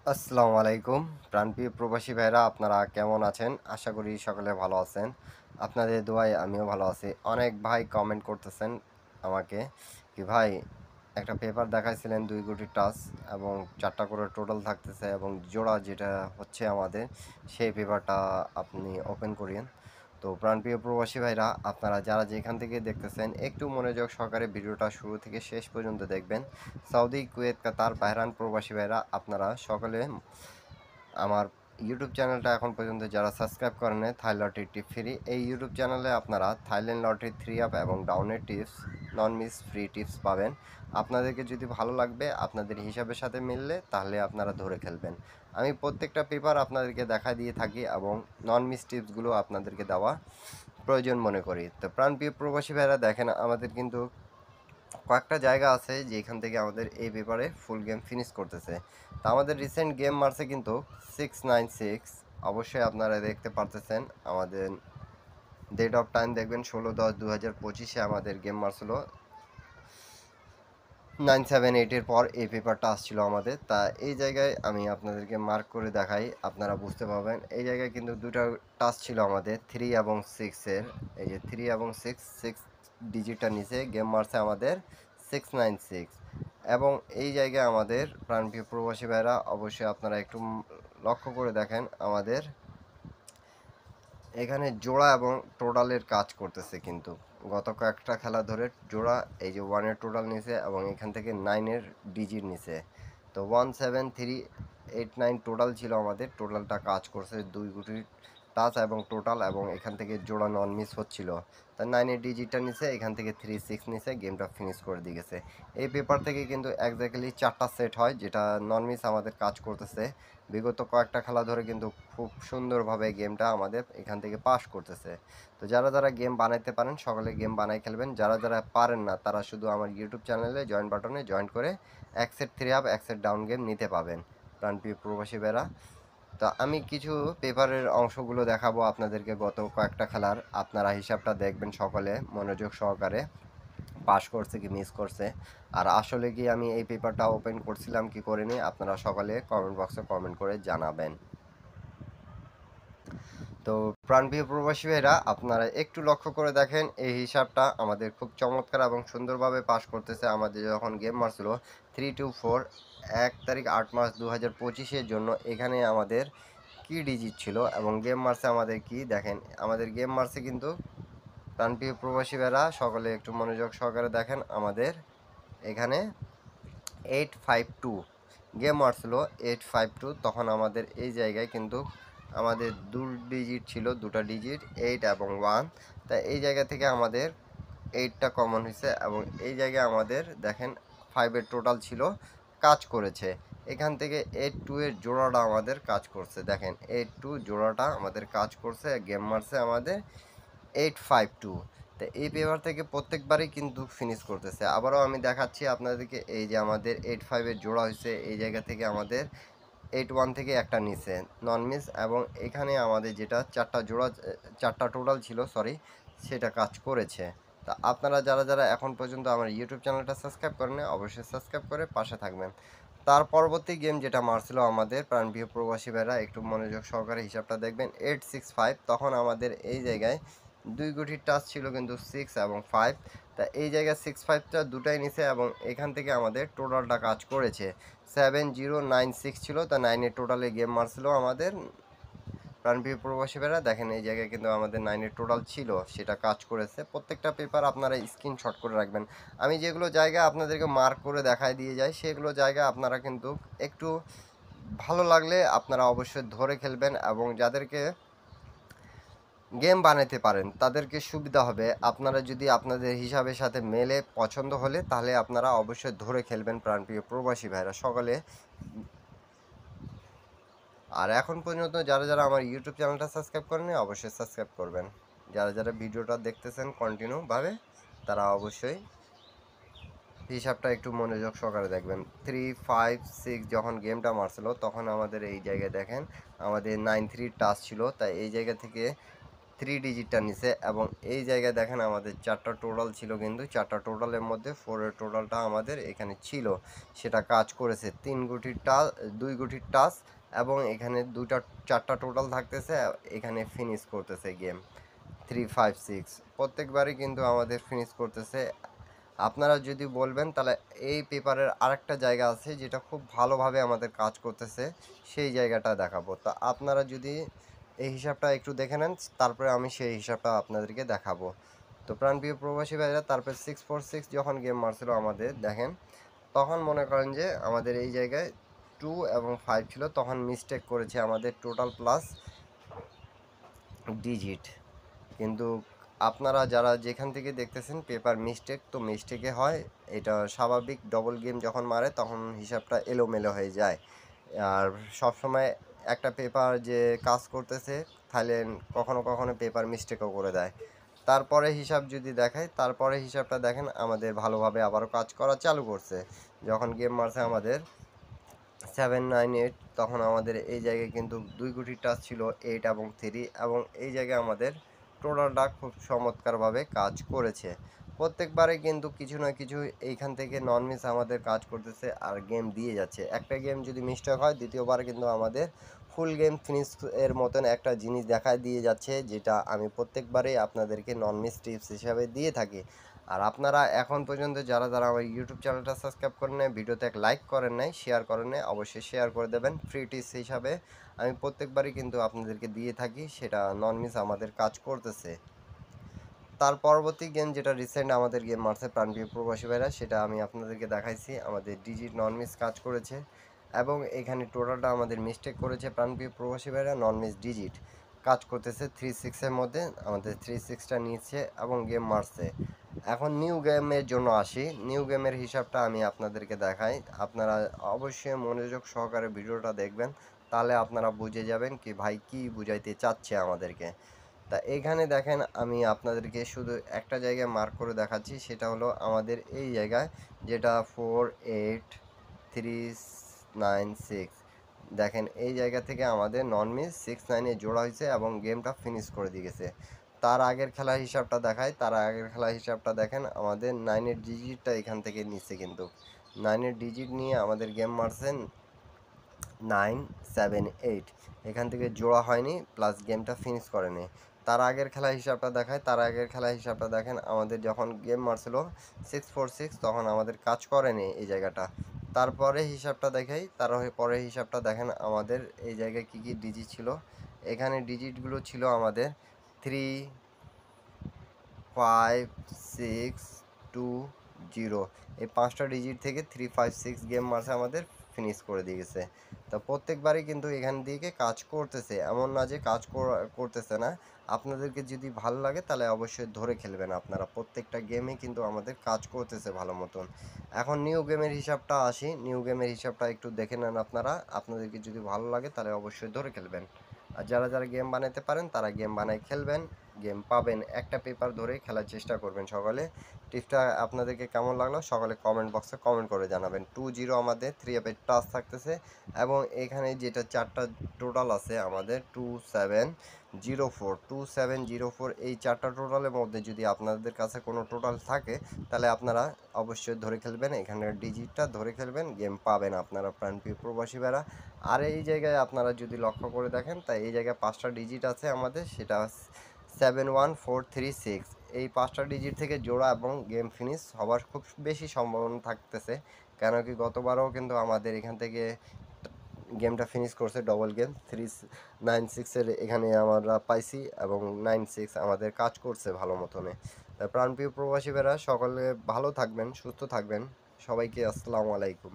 আসসালামু আলাইকুম প্রাণপ্রিয় প্রবাসী ভাইরা, আপনারা কেমন আছেন? আশা করি সকলে ভালো আছেন। আপনাদের দোয়ায় আমিও ভালো আছি। অনেক ভাই কমেন্ট করতেছেন আমাকে কি ভাই, একটা পেপার দেখাইছিলেন 2 কোটি টাচ এবং 4টা করে টোটাল থাকতেছে এবং জোড়া যেটা হচ্ছে আমাদের সেই পেপারটা আপনি ওপেন করিয়েন। তো প্রাণপ্রিয় প্রবাসী ভাইরা, আপনারা যারা যেখান থেকে দেখতেছেন একটু মনোযোগ সহকারে ভিডিওটা শুরু থেকে শেষ পর্যন্ত দেখবেন। সৌদি, কুয়েত, কাতার, বাহরাইন প্রবাসী ভাইরা, আপনারা সকলে আমার ইউটিউব চ্যানেলটা এখন পর্যন্ত যারা সাবস্ক্রাইব করেন নাই, থাই লটারি টিপ ফ্রি, এই ইউটিউব চ্যানেলে আপনারা থাইল্যান্ড লটারি 3 আপ এবং ডাউনের টিপস, নন মিস ফ্রি টিপস পাবেন। আপনাদেরকে যদি ভালো লাগবে, আপনাদের হিসাবের সাথে মিললে, তাহলে আপনারা ধরে খেলবেন। আমি প্রত্যেকটা পেপার আপনাদেরকে দেখা দিয়ে থাকি এবং নন মিস টিপসগুলো আপনাদেরকে দেওয়া প্রয়োজন মনে করি। তো প্রাণপ্রিয় প্রবাসী ভাইরা, দেখেন আমাদের কিন্তু কয়েকটা জায়গা আছে যেখান থেকে আমাদের এই পেপারে ফুল গেম ফিনিশ করতেছে। তো আমাদের রিসেন্ট গেম মারছে কিন্তু 696, অবশ্যই আপনারা দেখতে পারতেছেন। আমাদের ডেট অফ টাইম দেখবেন 16/10/2025-এ আমাদের গেম মারছিল 978-এর পর এই পেপারটা আসছিল আমাদের। তা এই জায়গায় আমি আপনাদেরকে মার্ক করে দেখাই, আপনারা বুঝতে পারবেন। এই জায়গায় কিন্তু দুটা টাচ ছিল আমাদের 3 এবং 6-এর। এই যে 3 এবং 6 ডিজিটটা নিচে গেম মারছে আমাদের 696। এবং এই জায়গায় আমাদের প্রাণপ্রিয় প্রবাসী ভাইরা, অবশ্যই আপনারা একটু লক্ষ্য করে দেখেন, আমাদের এখানে জোড়া এবং টোটালের কাজ করতেছে কিন্তু গত কয়েকটা খেলা ধরে জোড়া, এই যে 1-এর টোটাল নিছে এবং এখান থেকে 9-এর ডিজিট নিছে। তো 17389 টোটাল ছিল আমাদের, টোটালটা কাজ করছে 2 কোটি টাচ এবং টোটাল, এবং এখান থেকে জোড়া নন মিস হচ্ছিল। তা 9-এর ডিজিটটা নিছে, এখান থেকে 36 নিছে, গেমটা ফিনিশ করে দিয়ে গেছে। এই পেপার থেকে কিন্তু একজাক্টলি 4টা সেট হয়, যেটা নন মিস আমাদের কাজ করতেছে। বিগত কয়েকটা খেলা ধরে কিন্তু খুব সুন্দরভাবে গেমটা আমাদের এখান থেকে পাস করতেছে। তো যারা যারা গেম বানাইতে পারেন সকলে গেম বানাই খেলবেন, যারা যারা পারেন না তারা শুধু আমার ইউটিউব চ্যানেলে জয়েন বাটনে জয়েন করে এক সেট 3 আপ এক সেট ডাউন গেম নিতে পাবেন প্রাণপ্রিয় প্রবাসী বেড়া। তো আমি কিছু পেপারের অংশগুলো দেখাবো আপনাদেরকে, গত কয়েকটা খেলার আপনারা হিসাবটা দেখবেন সকলে মনোযোগ সহকারে, পাস করছে কি মিস করছে, আর আসলে কি আমি এই পেপারটা ওপেন করছিলাম কি করিনি, আপনারা সকালে কমেন্ট বক্সে কমেন্ট করে জানাবেন। তো প্রাণপ্রিয় প্রবাসী ভাইরা, আপনারা একটু লক্ষ্য করে দেখেন, এই হিসাবটা আমাদের খুব চমৎকার এবং সুন্দরভাবে পাস করতেছে। আমাদের যখন গেম মারছিল 324 1 তারিখ 8 মাস 2025-এর জন্য, এখানে আমাদের কি ডিজিট ছিল এবং গেম মারছে আমাদের কি দেখেন, আমাদের গেম মারছে কিন্তু প্রাণপ্রিয় প্রবাসী ভাইরা সকলে একটু মনোযোগ সহকারে দেখেন, আমাদের এখানে 852 গেম মারছিল 852। তখন আমাদের এই জায়গায় কিন্তু আমাদের ডিজিট ছিল, দুটা ডিজিট 8 এবং 1। তাই এই জায়গা থেকে আমাদের 8টা কমন হয়েছে এবং এই জায়গায় আমাদের দেখেন 5-এর টোটাল ছিল, কাজ করেছে। এখান থেকে 82 এর জোড়াটা আমাদের কাজ করছে, দেখেন 82 জোড়াটা আমাদের কাজ করছে, গেম মারছে আমাদের 852। তো এই পেপার থেকে প্রত্যেকবারই কিন্তু ফিনিশ করতেছে। আবারও আমি দেখাচ্ছি আপনাদেরকে, এই যে আমাদের 85-এর জোড়া হয়েছে, এই জায়গা থেকে আমাদের 81 থেকে একটা নিচে নন মিস, এবং এখানে আমাদের যেটা 4টা জোড়া 4টা টোটাল ছিল, সরি, সেটা কাজ করেছে। তা আপনারা যারা যারা এখন পর্যন্ত আমার ইউটিউব চ্যানেলটা সাবস্ক্রাইব করেন না, অবশ্যই সাবস্ক্রাইব করে পাশে থাকবেন। তার পরবর্তী গেম যেটা মারছিল আমাদের প্রাণপ্রিয় প্রবাসী ভাইরা, একটু মনোযোগ সহকারে হিসাবটা দেখবেন। 865, তখন আমাদের এই জায়গায় 2 কোটির টাচ ছিল কিন্তু 6 এবং 5। তা এই জায়গায় 6-5টা দুটাই নিছে এবং এখান থেকে আমাদের টোটালটা কাজ করেছে 7096 ছিল। তা 9-এর টোটালে গেম মারছিল আমাদের প্রাণপ্রিয় প্রবাসী ভাইরা, দেখেন এই জায়গায় কিন্তু আমাদের 9-এর টোটাল ছিল, সেটা কাজ করেছে। প্রত্যেকটা পেপার আপনারা স্ক্রিনশট করে রাখবেন। আমি যেগুলো জায়গা আপনাদেরকে মার্ক করে দেখায় দিয়ে যাই, সেগুলো জায়গা আপনারা কিন্তু একটু ভালো লাগলে আপনারা অবশ্যই ধরে খেলবেন, এবং যাদেরকে গেম বানাতে পারেন তাদেরকে সুবিধা হবে। আপনারা যদি আপনাদের হিসাবের সাথে মেলে পছন্দ হলে, তাহলে আপনারা অবশ্যই ধরে খেলবেন প্রাণপ্রিয় প্রবাসী ভাইরা সকলে। আর এখন পর্যন্ত যারা যারা আমার ইউটিউব চ্যানেলটা সাবস্ক্রাইব করেনি, অবশ্যই সাবস্ক্রাইব করবেন। যারা যারা ভিডিওটা দেখতেছেন কন্টিনিউভাবে, তারা অবশ্যই হিসাবটা একটু মনোযোগ সহকারে দেখবেন। 356 যখন গেমটা মারছিল, তখন আমাদের এই জায়গায় দেখেন আমাদের 93 টাচ ছিল। তাই এই জায়গা থেকে 3 ডিজিটটা নিছে এবং এই জায়গায় দেখেন আমাদের 4টা টোটাল ছিল, কিন্তু 4টা টোটালের মধ্যে 4 এর টোটালটা আমাদের এখানে ছিল, সেটা কাজ করেছে 2 গুটির টাচ এবং এখানে 4টা টোটাল থাকতেছে, এখানে ফিনিশ করতেছে গেম 356 প্রত্যেকবারই কিন্তু আমাদের ফিনিশ করতেছে। আপনারা যদি বলবেন তাহলে এই পেপারের আরেকটা জায়গা আছে যেটা খুব ভালোভাবে আমাদের কাজ করতেছে, সেই জায়গাটা দেখাবো। তো আপনারা যদি এই হিসাবটা একটু দেখে নেন, তারপরে আমি সেই হিসাবটা আপনাদেরকে দেখাবো। তো প্রাণপ্রিয় প্রবাসী ভাইরা, তারপরে 646 যখন গেম মারছিল আমাদের দেখেন, তখন মনে করেন যে আমাদের এই জায়গায় 2 এবং 5 ছিল, তখন মিস্টেক করেছে আমাদের টোটাল প্লাস ডিজিট। কিন্তু আপনারা যারা যেখান থেকে দেখতেছেন পেপার মিস্টেক, তো মিস্টেকে হয়, এটা স্বাভাবিক। ডবল গেম যখন মারে তখন হিসাবটা এলোমেলো হয়ে যায়। আর সবসময় একটা পেপার যে কাজ করতেছে তাহলে কখনো কখনো পেপার মিস্টেকও করে দেয়। তারপরে হিসাব যদি দেখায়, তারপরে হিসাবটা দেখেন আমাদের ভালোভাবে আবারও কাজ করা চালু করছে। যখন গেম মারছে আমাদের 798, তখন আমাদের এই জায়গায় কিন্তু 2 গুটির টাচ ছিল 8 এবং 3, এবং এই জায়গায় আমাদের টোটালটা খুব চমৎকারভাবে কাজ করেছে। প্রত্যেকবারে কিন্তু কিছু না কিছু এইখান থেকে নন মিস আমাদের কাজ করতেছে আর গেম দিয়ে যাচ্ছে। একটা গেম যদি মিস্টেক হয়, দ্বিতীয়বার কিন্তু আমাদের ফুল গেম ফিনিশ এর মতন একটা জিনিস দেখা দিয়ে যাচ্ছে, যেটা আমি প্রত্যেকবারেই আপনাদেরকে নন মিস টিপস হিসাবে দিয়ে থাকি। আর আপনারা এখন পর্যন্ত যারা যারা আমার ইউটিউব চ্যানেলটা সাবস্ক্রাইব করেন নাই, ভিডিওতে এক লাইক করেন নাই, শেয়ার করেন নাই, অবশ্যই শেয়ার করে দেবেন। ফ্রি টিপস হিসাবে আমি প্রত্যেকবারই কিন্তু আপনাদেরকে দিয়ে থাকি, সেটা নন মিস আমাদের কাজ করতেছে। তার পরবর্তী গেম যেটা রিসেন্ট আমাদের গেম মারছে প্রাণপ্রিয় প্রবাসী ভাইরা, সেটা আমি আপনাদেরকে দেখাইছি, আমাদের ডিজিট নন মিস কাজ করেছে এবং এখানে টোটালটা আমাদের মিস্টেক করেছে প্রাণপ্রিয় প্রবাসী ভাইরা। নন মিস ডিজিট কাজ করতেছে 36-এর মধ্যে, আমাদের 36টা নিচ্ছে এবং গেম মারছে। এখন নিউ গেমের জন্য আসি, নিউ গেমের হিসাবটা আমি আপনাদেরকে দেখাই। আপনারা অবশ্যই মনোযোগ সহকারে ভিডিওটা দেখবেন, তাহলে আপনারা বুঝে যাবেন কি ভাই কি বুঝাইতে চাচ্ছে আমাদেরকে। তা এইখানে দেখেন আমি আপনাদেরকে শুধু একটা জায়গায় মার্ক করে দেখাচ্ছি, সেটা হলো আমাদের এই জায়গায় যেটা 48396। দেখেন এই জায়গা থেকে আমাদের নন মিস 69-এ জোড়া হয়েছে এবং গেমটা ফিনিশ করে দিয়ে গেছে। তার আগের খেলার হিসাবটা দেখায়, তার আগের খেলার হিসাবটা দেখেন আমাদের 9-এর ডিজিটটা এখান থেকে নিচ্ছে, কিন্তু 9-এর ডিজিট নিয়ে আমাদের গেম মারছেন 978, এখান থেকে জোড়া হয়নি, প্লাস গেমটা ফিনিশ করেনি। তার আগের খেলার হিসাবটা দেখায়, তার আগের খেলার হিসাবটা দেখেন আমাদের যখন গেম মারছিল 646, তখন আমাদের কাজ করেনি এই জায়গাটা। তারপরে হিসাবটা দেখাই, তার পরে হিসাবটা দেখেন আমাদের এই জায়গায় কী কী ডিজিট ছিল। এখানে ডিজিটগুলো ছিল আমাদের 35620, এই 5টা ডিজিট থেকে 356 গেম মারছে আমাদের, ফিনিশ করে দিয়ে গেছে। তো প্রত্যেকবারই কিন্তু এখান থেকে কাজ করতেছে, এমন না যে কাজ করতেছে না। আপনাদেরকে যদি ভালো লাগে তাহলে অবশ্যই ধরে খেলবেন, আপনারা প্রত্যেকটা গেমে কিন্তু আমাদের কাজ করতেছে ভালো মতন। এখন নিউ গেমের হিসাবটা আসি, নিউ গেমের হিসাবটা একটু দেখে নেন আপনারা, আপনাদেরকে যদি ভালো লাগে তাহলে অবশ্যই ধরে খেলবেন। আর যারা যারা গেম বানাতে পারেন তারা গেম বানায় খেলবেন, গেম পাবেন। একটা পেপার ধরে খেলার চেষ্টা করবেন সকলে। টিপসটা আপনাদেরকে কেমন লাগলো সকলে কমেন্ট বক্সে কমেন্ট করে জানাবেন। 20 আমাদের 3 অ্যাপের টাচ থাকতেছে এবং এখানে যেটা 4টা টোটাল আছে আমাদের 2704 এই 4টা টোটালের মধ্যে যদি আপনাদের কাছে কোনো টোটাল থাকে, তাহলে আপনারা অবশ্যই ধরে খেলবেন, এখানের ডিজিটটা ধরে খেলবেন, গেম পাবেন আপনারা প্রাণপ্রিয় প্রবাসী ভাইরা। আর এই জায়গায় আপনারা যদি লক্ষ্য করে দেখেন, তাই এই জায়গায় 5টা ডিজিট আছে আমাদের, সেটা 71436, এই 5টা ডিজিট থেকে জোড়া এবং গেম ফিনিশ হওয়ার খুব বেশি সম্ভাবনা থাকতেছে। কেন কি গতবারও কিন্তু আমাদের এখান থেকে গেমটা ফিনিশ করছে ডবল গেম 396-এর, এখানে আমরা পাইছি এবং 96 আমাদের কাজ করছে ভালো মতনে। প্রাণপ্রিয় প্রবাসী ভাইরা সকলে ভালো থাকবেন, সুস্থ থাকবেন, সবাইকে আসসালামু আলাইকুম।